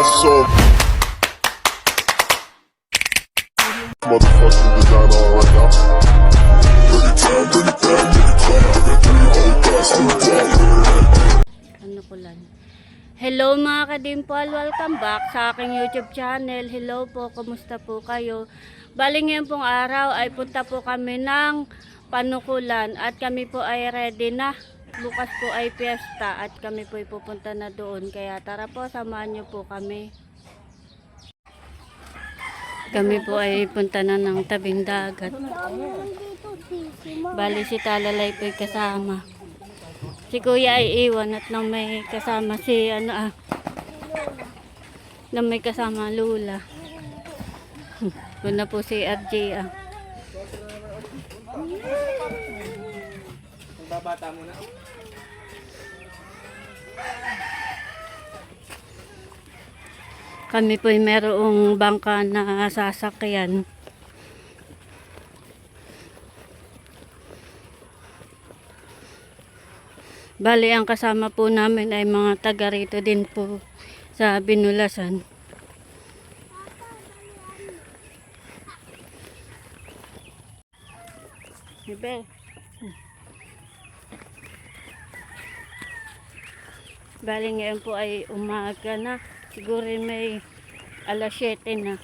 So motherfucking designer right now. Ano ko lang. Hello mga kadimpal, welcome back sa aking YouTube channel. Hello po, kumusta po kayo? Bali ngayon pong araw ay punta po kami ng Panukulan at kami po ay ready na. Bukas po ay piyesta at kami po ay pupunta na doon. Kaya tara po, samahan niyo po kami. Kami po ay punta na ng tabing dagat. Bali si Talalay po ay kasama. Si Kuya ay iwan at nang may kasama si nang may kasama Lula. Una po si RJ Babata mo na. Kami po ay merong bangka na sasakyan. Bali, ang kasama po namin ay mga taga rito din po sa Binulasan. Bebe. Bali, ngayon po ay umaga na. Siguro may alas 7 na.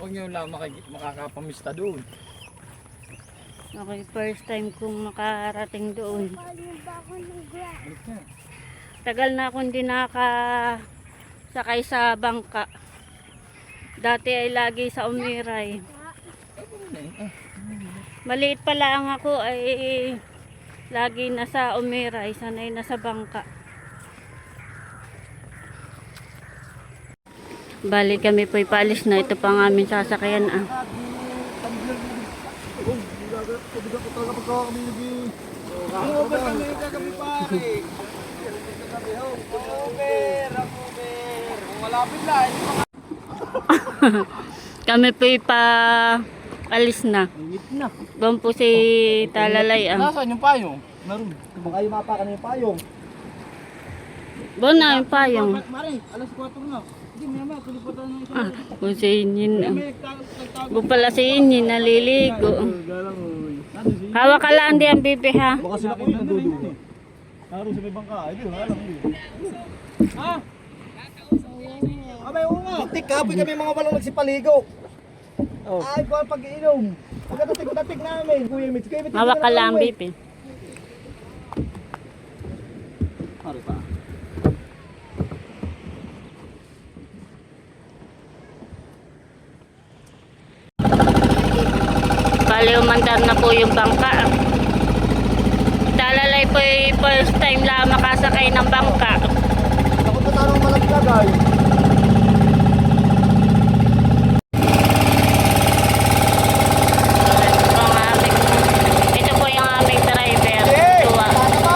Huwag nyo lang makakapamista doon. Okay, first time kong makarating doon. Tagal na akong di nakasakay sa bangka. Dati ay lagi sa Umiray. Maliit pa lang ako ay lagi nasa Umiray, sanay nasa bangka. Bali kami po'y paalis na. Ito pa ang aming sasakyan Kami po'y alis na. Doon po si Talalay Nasaan yung payong? Naroon. Kung kayo mapakan yung payong. doon na yung payong. Mare, alas 4 na. Hindi, maya kulipatan ng isa. Kung si Inyin doon pala si Inyin naliligo. Hawak ka lang di ang bibi ha. Baka sila ko yung dudugo. Naroon sa may bangka. Hindi, alam mo. Ha? Abay, oo nga. Tik, kapoy kami mga walang nagsipaligo. Ay, kung pag-iinom. Pagkatatik namin. Kuya Mitch, kuya Mitch. Hawak ka lang ang bibi. Mare pa. Bali umandar na po yung bangka. Talalay po yung first time lang makasakay ng bangka. Takot na tanong malaglagay. Ito po yung aming driver. Hey! Tuwa. Sana ba?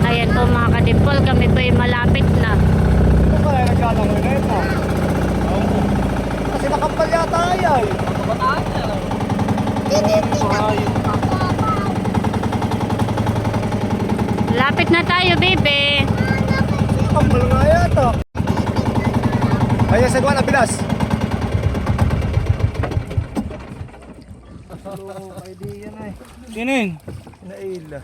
Ayan po mga kadimpol, kami po ay malapit na. Ito pala yung nagkalang na ito. Kasi nakampal yata ay. Lapit na tayo, baby. Nakampal nga yata. Ayan, sagwan, abilas. Idea na eh. Sino yun? Naila.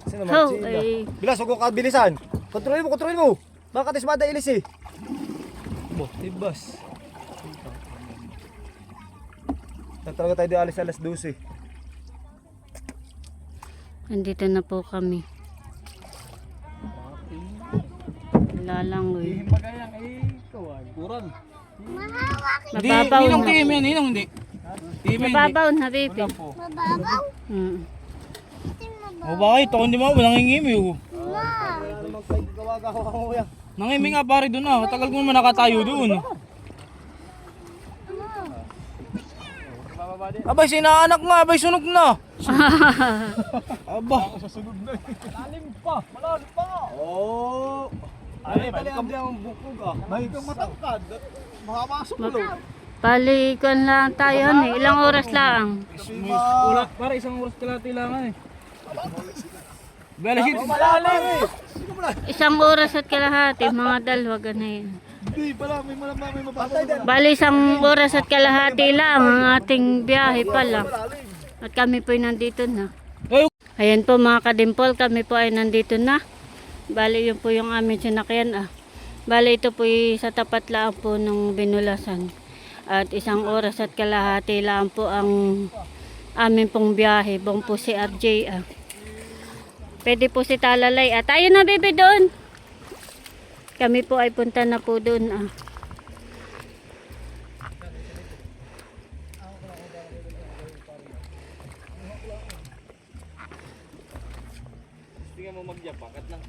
Sino naman? Oh, Sila. ay. Bilas, huwag ka bilisan. Kontrolin mo. Baka tismada ilis eh. Tibas. Talaga tayo di alis alas 12. Nandito na po kami. Lalangoy. Magayang kawan. Kuran. Mababaw Ninong na. team yan, ninong hindi. Team yan, hindi. Mababaw na, baby. Mababaw? Mm. O bakit? Ako hindi mo, nangingimi oh. Wala namang gawa-gawa ko kuya. Nangingimi nga pare doon ah. Matagal ko naman nakatayo doon. Abay, sinaanak nga. Abay, sunog na. Aba. Susunod na. Malalim pa. Malalim pa. Oh. Ay, Pali ang biyang bukog ah. May kang matangkad. Makapasok mo. Palikon lang tayo, eh. Ilang oras lang. Ulat, para isang oras kalahati lang eh. Bala shit. Malalim eh. Isang oras at kalahati, mga dalawa ganayin. Hindi pala, may malamang may mapapatay. Bali, isang oras at kalahati lang ang ating biyahe pala. At kami po ay nandito na. Ay, Ayan po mga kadimpol, kami po ay nandito na. Bali, yun po yung aming sinakyan. Bali, ito po ay sa tapat lang po ng Binulasan. At isang oras at kalahati lang po ang amin pong biyahe. Buong po si RJ. Pwede po si Talalay. Tayo na, bebe, doon. Kami po ay punta na po doon. tingnan mo magyapakat lang.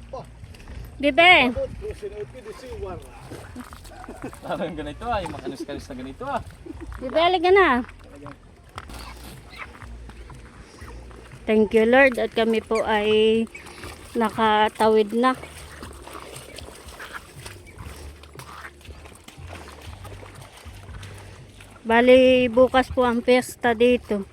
Bebe, Parang ganito ah, yung makanis-kanis na ganito ah. bebe, halika na. Thank you, Lord. At kami po ay nakatawid na. Bali, bukas po ang piyesta dito.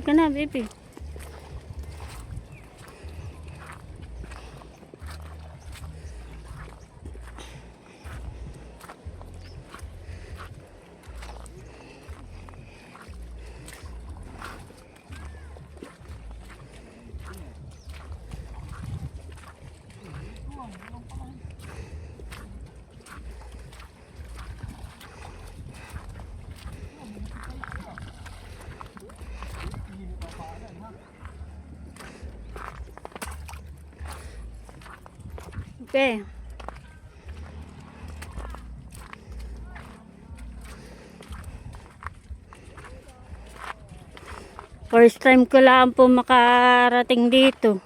Ika na, baby. Okay. First time ko lang po makarating dito.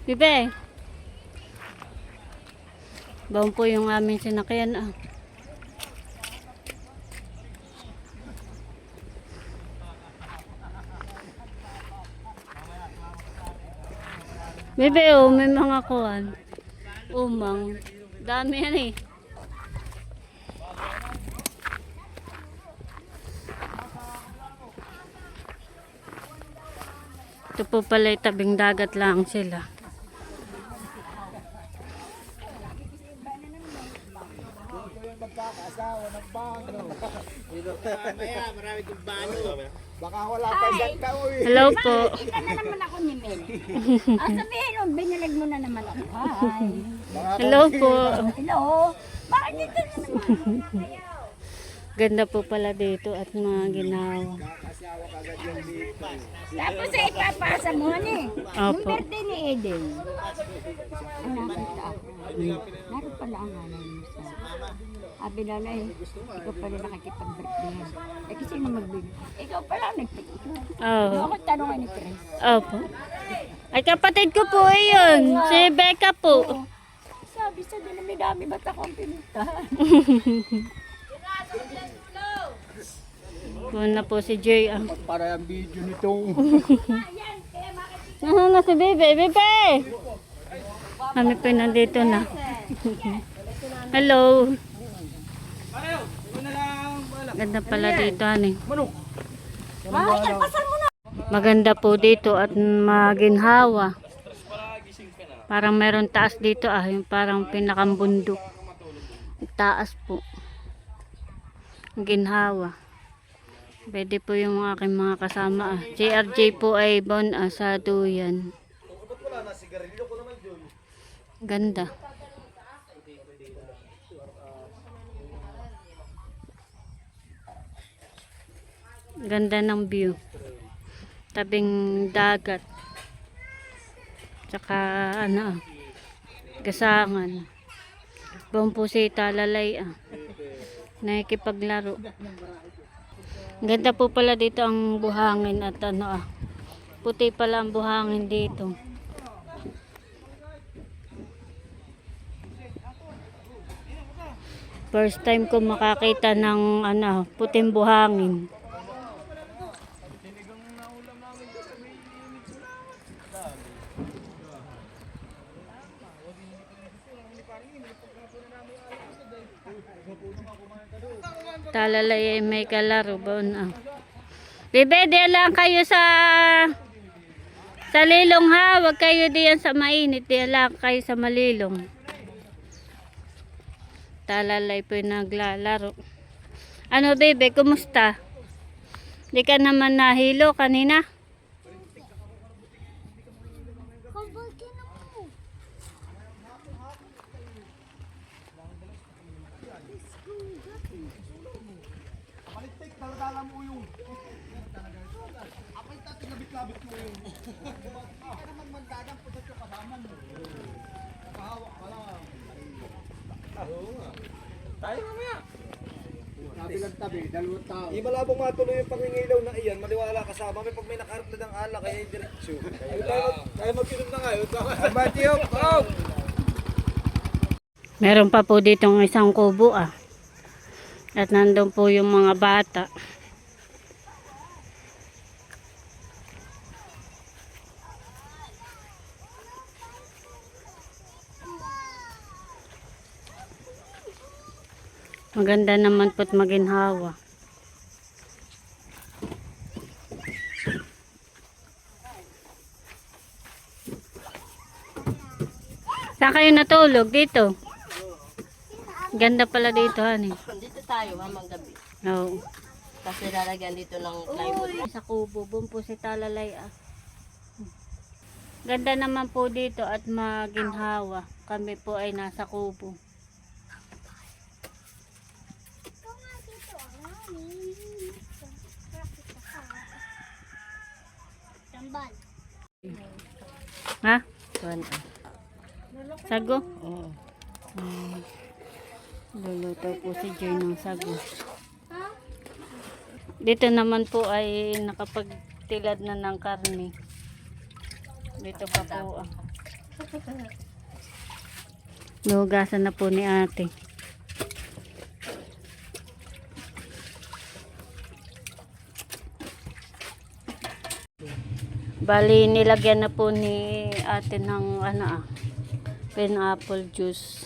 Bibe. Baon po yung aming sinakyan. Bebe, may mga kuwan. Umang. Dami yan eh. Ito po pala tabing dagat lang sila. Baka wala pa dyan ka uy. Hello po. Ika na naman ako ni Mel. Sabihin mo, binilag mo na naman ako. Hi. Hello po. Hello. Bakit dito na naman? Ganda po pala dito at mga ginawa. Tapos ay ipapasa mo ni. Yung Opo. birthday ni Eden. Ang nakita ako. Naroon pala ang nanay mo sa... Abi na na eh. Ikaw pala nakikipag-birthday. Eh kasi na magbili. Ikaw pala nagpicture. Oh. Ako tanongin ni Chris. Opo. Ay kapatid ko po yun. Si Becca po. Sabi sa dinami-dami ba't ako ang pinuntahan? Una po si Jay. Para ang video nitong Nasaan na si Bebe? Bebe! Kami po nandito na. Hello. Ganda pala dito, ani. Maganda po dito at maginhawa. Parang meron taas dito yung parang pinakambundok. Taas po. Ginhawa. Pwede po yung aking mga kasama. JRJ po ay bon sa duyan. Ganda. Ganda ng view. Tabing dagat. Tsaka ano, gasangan. Buong po si Talalay nakikipaglaro. Ganda po pala dito ang buhangin at ano puti pala ang buhangin dito. First time ko makakita ng puting buhangin. Talalay ay may kalaro ba Bebe, diyan lang kayo sa lilong ha. Huwag kayo diyan sa mainit. Diyan lang kayo sa malilong. Talalay po yung naglalaro. Ano bebe, kumusta? Di ka naman nahilo kanina? Tayo mamaya. Tabi, dalawang tao. Di malabong matuloy yung pangingilaw na iyan, maliwala kasama. May pag may nakarap na ng alak, kaya yung diretsyo. Kaya mag-inom na ngayon. Abatiyo, pao! Meron pa po ditong isang kubo At nandun po yung mga bata. Maganda naman po't maginhawa. Saan kayo natulog? Dito? Ganda pala dito, honey. Dito tayo, mamang gabi. Oo. Kasi lalagyan dito ng plywood. Sa kubo, buong po si Talalay Ganda naman po dito at maginhawa. Kami po ay nasa kubo. Ha? Sago? Oo. Luluto po si Joy ng sago. Dito naman po ay nakapagtilad na ng karne. Dito pa po Nuhugasan na po ni ate. Bali, nilagyan na po ni ate ng pineapple juice.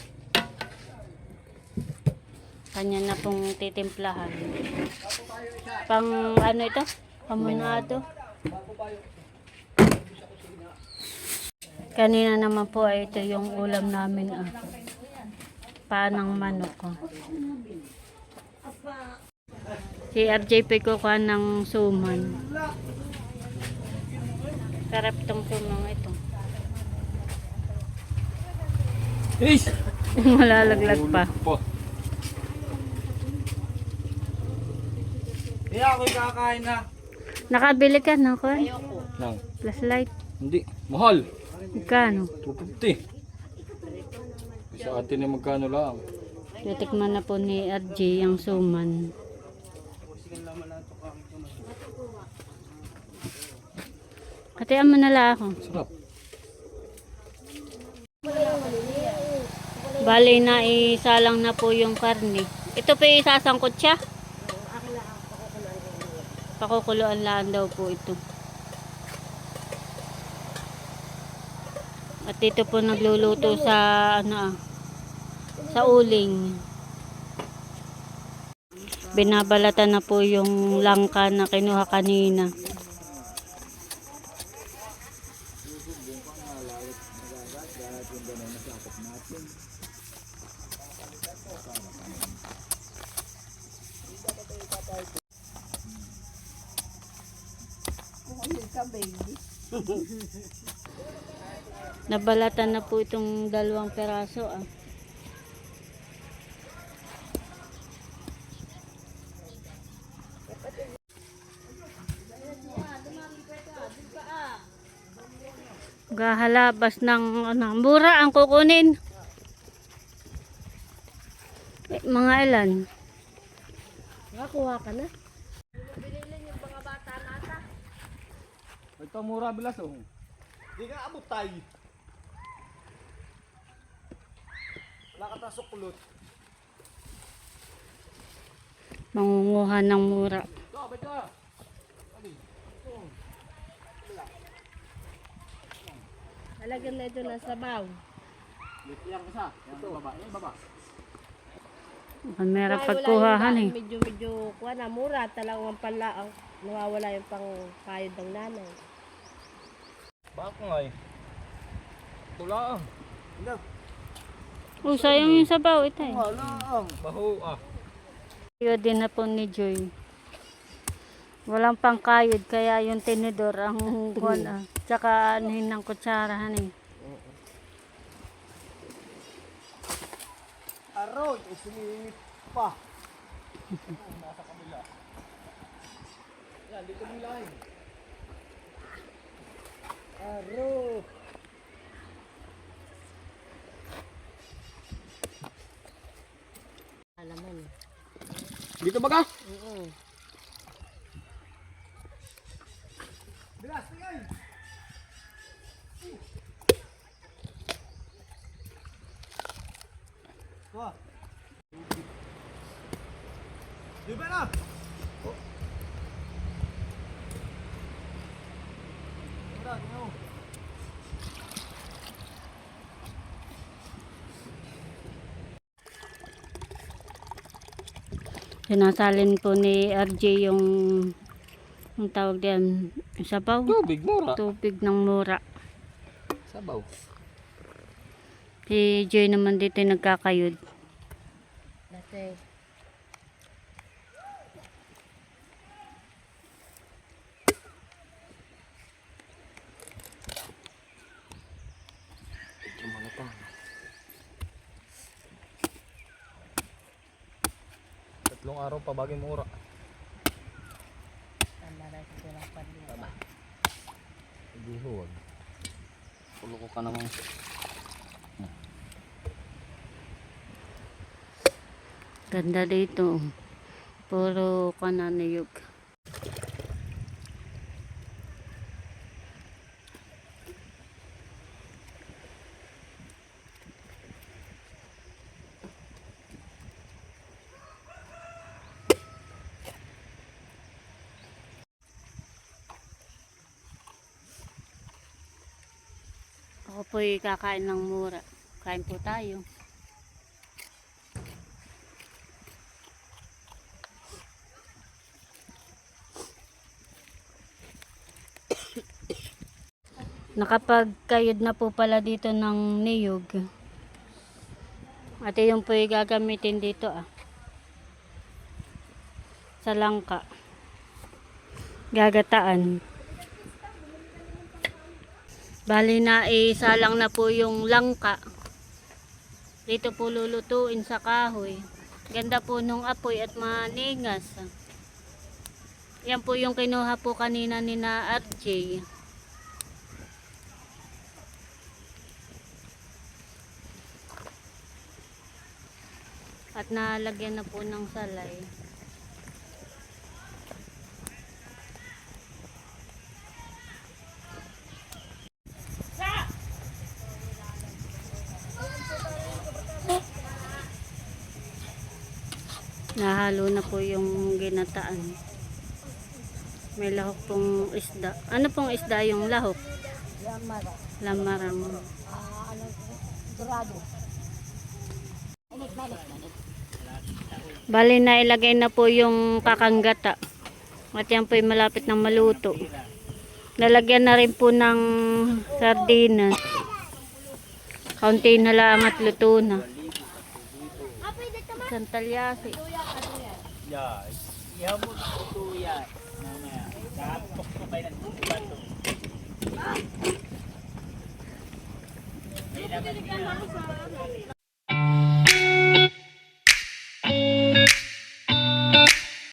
Kanya na pong titimplahan. Pang ito? Pamunado. Kanina naman po ay ito yung ulam namin. Panang manok. Si RJ pa kukuha ng suman. Sarap tong sumang ito. Ish! Malalaglag pa. Kaya ako'y kakain na. Nakabili ka ng kuwan? Nang. Flashlight. Hindi. Mahal. Magkano? 250. Sa atin ay magkano lang. Titikman na po ni RJ ang suman. Hatian mo na lang ako. Sarap. Bali na isalang na po yung karne. Ito pa isasangkot siya? Pakukuluan lang daw po ito. At ito po nagluluto sa sa uling. Binabalatan na po yung langka na kinuha kanina. Nabalatan na po itong 2 peraso ah. Gahalabas ng mura ang kukunin. Mga ilan? Nakakuha ka na. Ito mura bilas oh. Di nga abot tayo. Wala ka tasok kulot. Mangunguha ng mura. Ito, beto. Talagyan na ito ng sabaw. Yang isa. Ito baba. Baba. Kamera pagkuhahan eh. Medyo kuha na mura. Talagang pala ang nawawala yung pang kayod ng nanay. Bako nga eh. Tula ang. Oh, sayang yung sabaw ito eh. Wala ang. Baho ah. Kaya din na po ni Joy. Walang pangkayod kaya yung tinidor ang kuwan ah. Tsaka anuhin ng kutsarahan eh. Aron, isinip pa. Nasa kabila. Yan, dito mong lahin. Aro. Alaman. Dito ba ka? Oo. Bilas, tingay. Wah. Di ba na? Oh. Wala, tingnan mo. Sinasalin po ni RJ yung tawag diyan, sabaw. Tubig, mura. Tubig ng mura. Sabaw. Si Joy naman dito nagkakayod. Dati. Tatlong araw pa bagay mura. Tama na ito lang pa din. Hindi huwag. Pulo ko ka naman. Ganda dito. Puro kananayog. Ako po'y kakain ng mura. Kain po tayo. Nakapagkayod na po pala dito ng niyog. At yung po'y gagamitin dito ah. Sa langka. Gagataan. Bali na isalang na po yung langka. Dito po lulutuin sa kahoy. Ganda po nung apoy at maningas. Yan po yung kinuha po kanina ni na RJ. At nalagyan na po ng salay. Nahalo na po yung ginataan. May lahok pong isda. Ano pong isda yung lahok? Lamara. Lamarang. Dorado. Bali na ilagay na po yung kakanggata. At yan po ay malapit ng maluto. Lalagyan na rin po ng sardinas. Kaunti na lang at luto na. Isang talyasi. Yeah. Ihaw mo ito yan. Mamaya. Kapok ko kayo ng bato. May naman